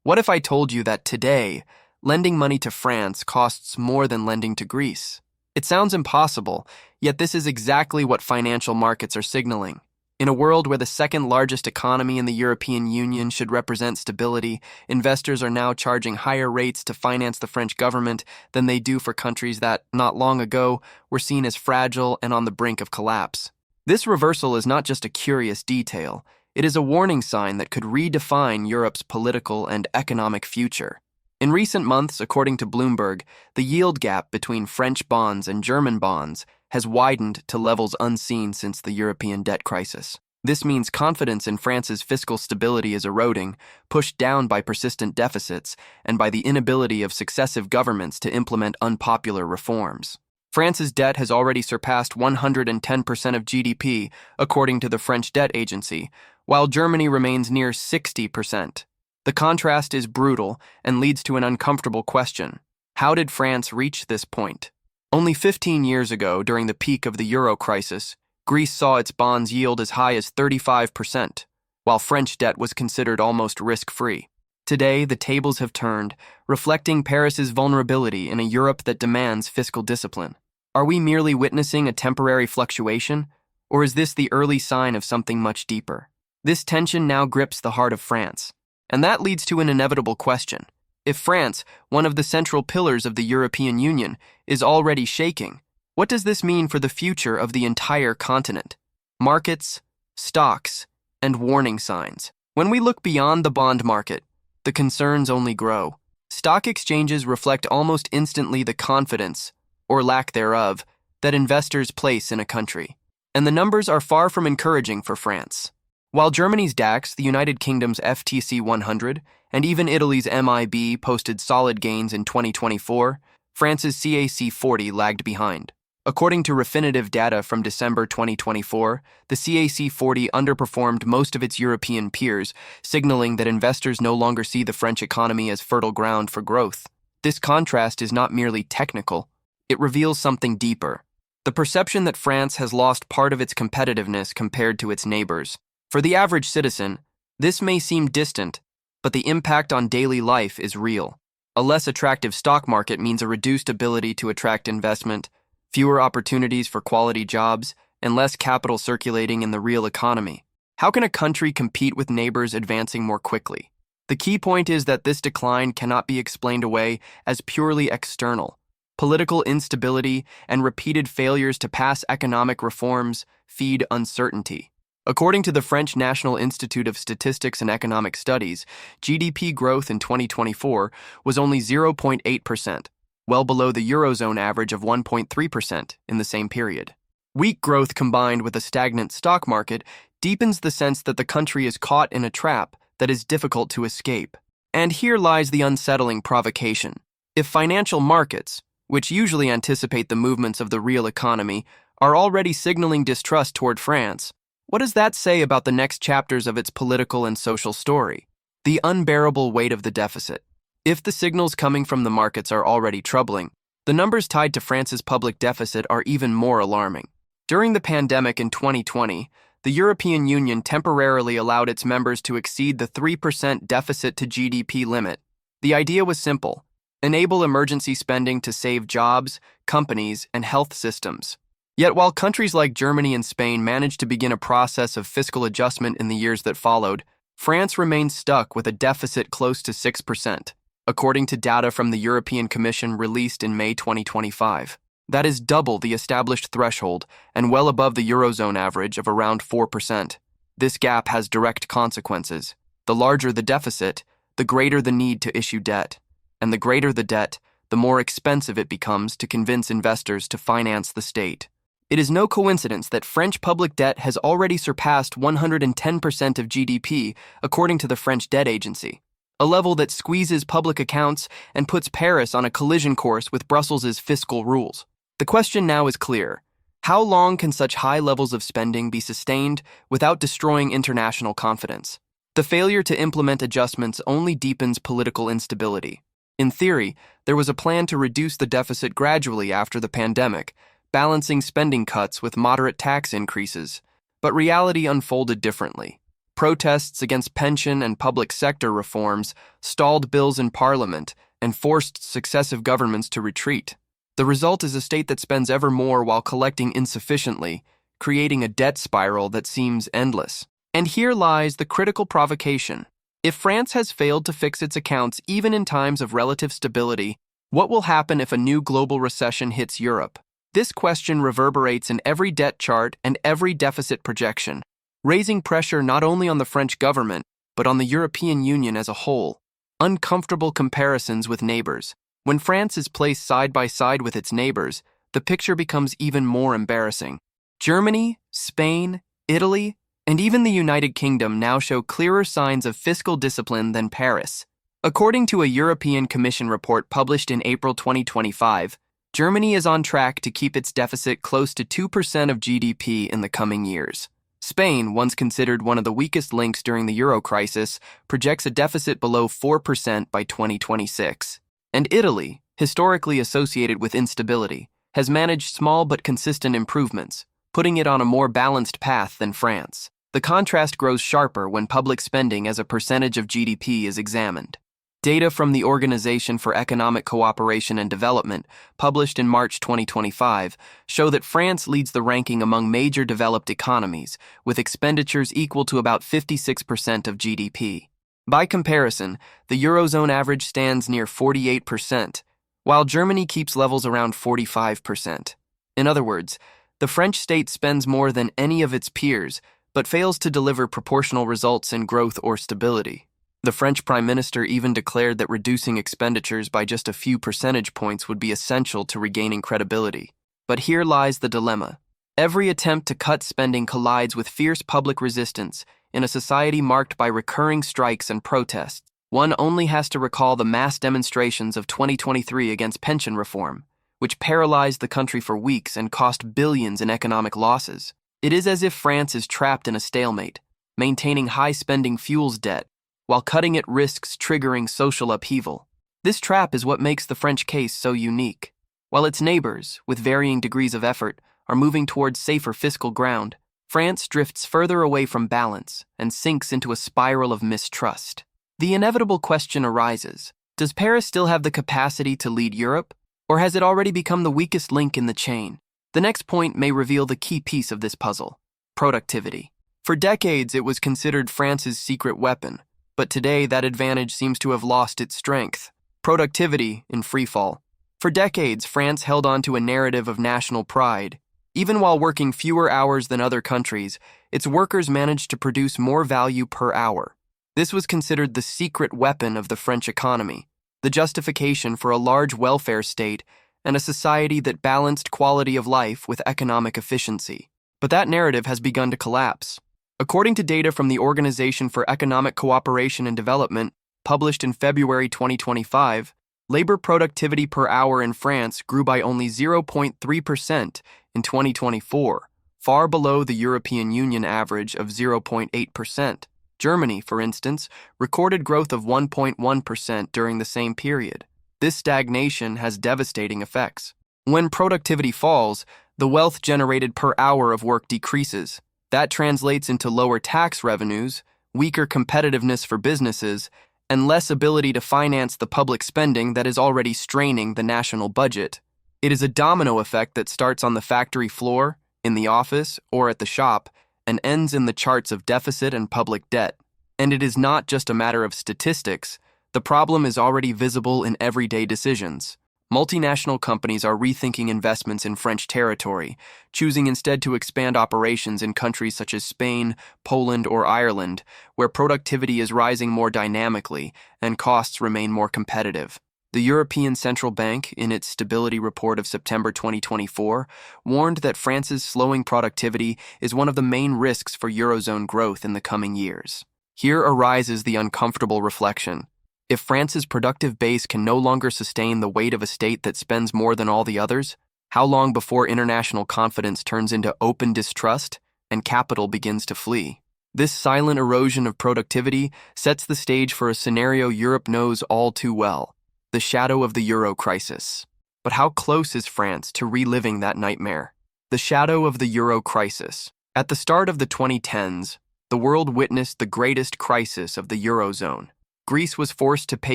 What if I told you that today, lending money to France costs more than lending to Greece? It sounds impossible, yet this is exactly what financial markets are signaling. In a world where the second largest economy in the European Union should represent stability, investors are now charging higher rates to finance the French government than they do for countries that, not long ago, were seen as fragile and on the brink of collapse. This reversal is not just a curious detail, it is a warning sign that could redefine Europe's political and economic future. In recent months, according to Bloomberg, the yield gap between French bonds and German bonds has widened to levels unseen since the European debt crisis. This means confidence in France's fiscal stability is eroding, pushed down by persistent deficits and by the inability of successive governments to implement unpopular reforms. France's debt has already surpassed 110% of GDP, according to the French Debt Agency, while Germany remains near 60%. The contrast is brutal and leads to an uncomfortable question. How did France reach this point? Only 15 years ago, during the peak of the euro crisis, Greece saw its bonds yield as high as 35%, while French debt was considered almost risk-free. Today, the tables have turned, reflecting Paris's vulnerability in a Europe that demands fiscal discipline. Are we merely witnessing a temporary fluctuation, or is this the early sign of something much deeper? This tension now grips the heart of France, and that leads to an inevitable question. If France, one of the central pillars of the European Union, is already shaking, what does this mean for the future of the entire continent? Markets, stocks, and warning signs. When we look beyond the bond market, the concerns only grow. Stock exchanges reflect almost instantly the confidence, or lack thereof, that investors place in a country. And the numbers are far from encouraging for France. While Germany's DAX, the United Kingdom's FTSE 100, and even Italy's MIB posted solid gains in 2024, France's CAC 40 lagged behind. According to Refinitiv data from December 2024, the CAC 40 underperformed most of its European peers, signaling that investors no longer see the French economy as fertile ground for growth. This contrast is not merely technical, it reveals something deeper. The perception that France has lost part of its competitiveness compared to its neighbors. For the average citizen, this may seem distant, but the impact on daily life is real. A less attractive stock market means a reduced ability to attract investment, fewer opportunities for quality jobs, and less capital circulating in the real economy. How can a country compete with neighbors advancing more quickly? The key point is that this decline cannot be explained away as purely external. Political instability and repeated failures to pass economic reforms feed uncertainty. According to the French National Institute of Statistics and Economic Studies, GDP growth in 2024 was only 0.8%, well below the Eurozone average of 1.3% in the same period. Weak growth combined with a stagnant stock market deepens the sense that the country is caught in a trap that is difficult to escape. And here lies the unsettling provocation. If financial markets, which usually anticipate the movements of the real economy, are already signaling distrust toward France, what does that say about the next chapters of its political and social story? The unbearable weight of the deficit. If the signals coming from the markets are already troubling, the numbers tied to France's public deficit are even more alarming. During the pandemic in 2020, the European Union temporarily allowed its members to exceed the 3% deficit to GDP limit. The idea was simple: enable emergency spending to save jobs, companies, and health systems. Yet while countries like Germany and Spain managed to begin a process of fiscal adjustment in the years that followed, France remained stuck with a deficit close to 6%, according to data from the European Commission released in May 2025. That is double the established threshold and well above the Eurozone average of around 4%. This gap has direct consequences. The larger the deficit, the greater the need to issue debt. And the greater the debt, the more expensive it becomes to convince investors to finance the state. It is no coincidence that French public debt has already surpassed 110% of GDP, according to the French Debt Agency, a level that squeezes public accounts and puts Paris on a collision course with Brussels' fiscal rules. The question now is clear. How long can such high levels of spending be sustained without destroying international confidence? The failure to implement adjustments only deepens political instability. In theory, there was a plan to reduce the deficit gradually after the pandemic, balancing spending cuts with moderate tax increases, but reality unfolded differently. Protests against pension and public sector reforms stalled bills in parliament and forced successive governments to retreat. The result is a state that spends ever more while collecting insufficiently, creating a debt spiral that seems endless. And here lies the critical provocation. If France has failed to fix its accounts even in times of relative stability, what will happen if a new global recession hits Europe? This question reverberates in every debt chart and every deficit projection, raising pressure not only on the French government, but on the European Union as a whole. Uncomfortable comparisons with neighbors. When France is placed side by side with its neighbors, the picture becomes even more embarrassing. Germany, Spain, Italy, and even the United Kingdom now show clearer signs of fiscal discipline than Paris. According to a European Commission report published in April 2025, Germany is on track to keep its deficit close to 2% of GDP in the coming years. Spain, once considered one of the weakest links during the euro crisis, projects a deficit below 4% by 2026. And Italy, historically associated with instability, has managed small but consistent improvements, putting it on a more balanced path than France. The contrast grows sharper when public spending as a percentage of GDP is examined. Data from the Organization for Economic Cooperation and Development, published in March 2025, show that France leads the ranking among major developed economies, with expenditures equal to about 56% of GDP. By comparison, the Eurozone average stands near 48%, while Germany keeps levels around 45%. In other words, the French state spends more than any of its peers, but fails to deliver proportional results in growth or stability. The French Prime Minister even declared that reducing expenditures by just a few percentage points would be essential to regaining credibility. But here lies the dilemma. Every attempt to cut spending collides with fierce public resistance in a society marked by recurring strikes and protests. One only has to recall the mass demonstrations of 2023 against pension reform, which paralyzed the country for weeks and cost billions in economic losses. It is as if France is trapped in a stalemate, maintaining high-spending fuels debt, while cutting it risks triggering social upheaval. This trap is what makes the French case so unique. While its neighbors, with varying degrees of effort, are moving towards safer fiscal ground, France drifts further away from balance and sinks into a spiral of mistrust. The inevitable question arises: does Paris still have the capacity to lead Europe, or has it already become the weakest link in the chain? The next point may reveal the key piece of this puzzle: productivity. For decades, it was considered France's secret weapon, but today that advantage seems to have lost its strength. Productivity in freefall. For decades, France held on to a narrative of national pride. Even while working fewer hours than other countries, its workers managed to produce more value per hour. This was considered the secret weapon of the French economy, the justification for a large welfare state and a society that balanced quality of life with economic efficiency. But that narrative has begun to collapse. According to data from the Organization for Economic Cooperation and Development, published in February 2025, labor productivity per hour in France grew by only 0.3% in 2024, far below the European Union average of 0.8%. Germany, for instance, recorded growth of 1.1% during the same period. This stagnation has devastating effects. When productivity falls, the wealth generated per hour of work decreases. That translates into lower tax revenues, weaker competitiveness for businesses, and less ability to finance the public spending that is already straining the national budget. It is a domino effect that starts on the factory floor, in the office, or at the shop, and ends in the charts of deficit and public debt. And it is not just a matter of statistics. The problem is already visible in everyday decisions. Multinational companies are rethinking investments in French territory, choosing instead to expand operations in countries such as Spain, Poland, or Ireland, where productivity is rising more dynamically and costs remain more competitive. The European Central Bank, in its Stability Report of September 2024, warned that France's slowing productivity is one of the main risks for Eurozone growth in the coming years. Here arises the uncomfortable reflection. If France's productive base can no longer sustain the weight of a state that spends more than all the others, how long before international confidence turns into open distrust and capital begins to flee? This silent erosion of productivity sets the stage for a scenario Europe knows all too well: the shadow of the euro crisis. But how close is France to reliving that nightmare? The shadow of the euro crisis. At the start of the 2010s, the world witnessed the greatest crisis of the Eurozone. Greece was forced to pay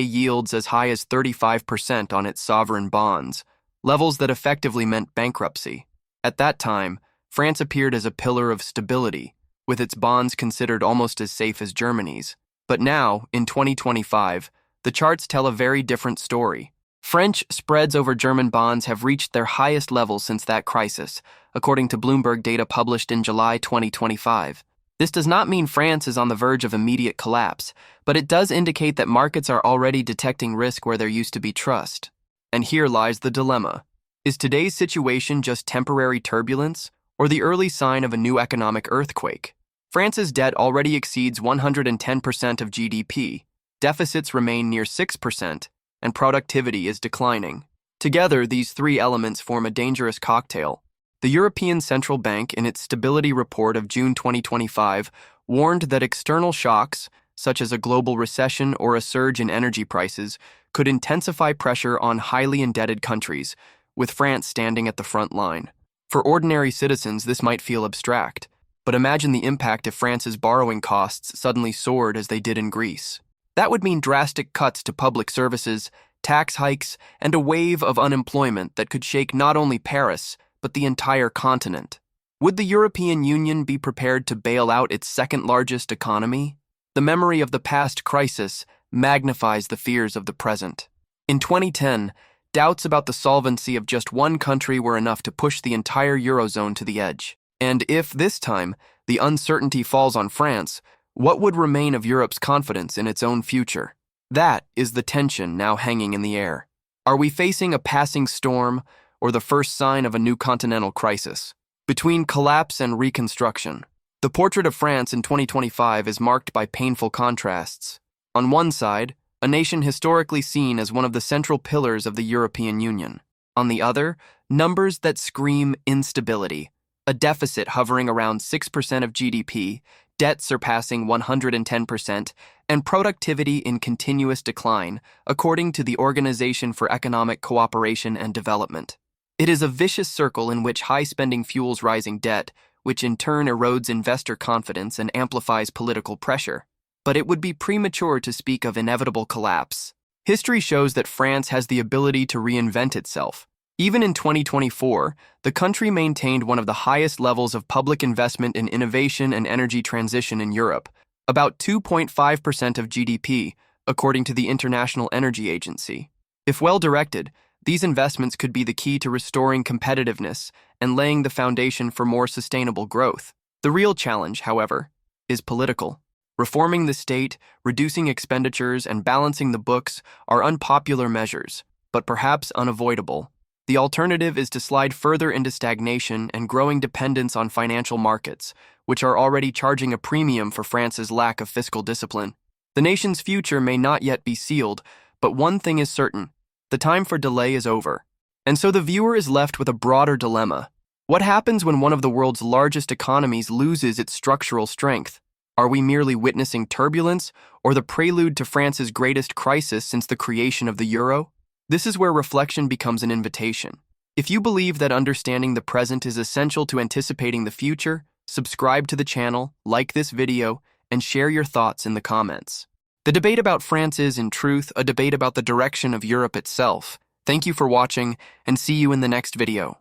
yields as high as 35% on its sovereign bonds, levels that effectively meant bankruptcy. At that time, France appeared as a pillar of stability, with its bonds considered almost as safe as Germany's. But now, in 2025, the charts tell a very different story. French spreads over German bonds have reached their highest levels since that crisis, according to Bloomberg data published in July 2025. This does not mean France is on the verge of immediate collapse, but it does indicate that markets are already detecting risk where there used to be trust. And here lies the dilemma. Is today's situation just temporary turbulence, or the early sign of a new economic earthquake? France's debt already exceeds 110% of GDP, deficits remain near 6%, and productivity is declining. Together, these three elements form a dangerous cocktail. The European Central Bank, in its Stability Report of June 2025, warned that external shocks, such as a global recession or a surge in energy prices, could intensify pressure on highly indebted countries, with France standing at the front line. For ordinary citizens, this might feel abstract, but imagine the impact if France's borrowing costs suddenly soared as they did in Greece. That would mean drastic cuts to public services, tax hikes, and a wave of unemployment that could shake not only Paris, but the entire continent. Would the European Union be prepared to bail out its second-largest economy? The memory of the past crisis magnifies the fears of the present. In 2010, doubts about the solvency of just one country were enough to push the entire Eurozone to the edge. And if, this time, the uncertainty falls on France, what would remain of Europe's confidence in its own future? That is the tension now hanging in the air. Are we facing a passing storm or the first sign of a new continental crisis? Between collapse and reconstruction, the portrait of France in 2025 is marked by painful contrasts. On one side, a nation historically seen as one of the central pillars of the European Union. On the other, numbers that scream instability, a deficit hovering around 6% of GDP, debt surpassing 110%, and productivity in continuous decline, according to the Organization for Economic Cooperation and Development. It is a vicious circle in which high spending fuels rising debt, which in turn erodes investor confidence and amplifies political pressure. But it would be premature to speak of inevitable collapse. History shows that France has the ability to reinvent itself. Even in 2024, the country maintained one of the highest levels of public investment in innovation and energy transition in Europe, about 2.5% of GDP, according to the International Energy Agency. If well directed, these investments could be the key to restoring competitiveness and laying the foundation for more sustainable growth. The real challenge, however, is political. Reforming the state, reducing expenditures, and balancing the books are unpopular measures, but perhaps unavoidable. The alternative is to slide further into stagnation and growing dependence on financial markets, which are already charging a premium for France's lack of fiscal discipline. The nation's future may not yet be sealed, but one thing is certain: the time for delay is over. And so the viewer is left with a broader dilemma. What happens when one of the world's largest economies loses its structural strength? Are we merely witnessing turbulence, or the prelude to France's greatest crisis since the creation of the euro? This is where reflection becomes an invitation. If you believe that understanding the present is essential to anticipating the future, subscribe to the channel, like this video, and share your thoughts in the comments. The debate about France is, in truth, a debate about the direction of Europe itself. Thank you for watching, and see you in the next video.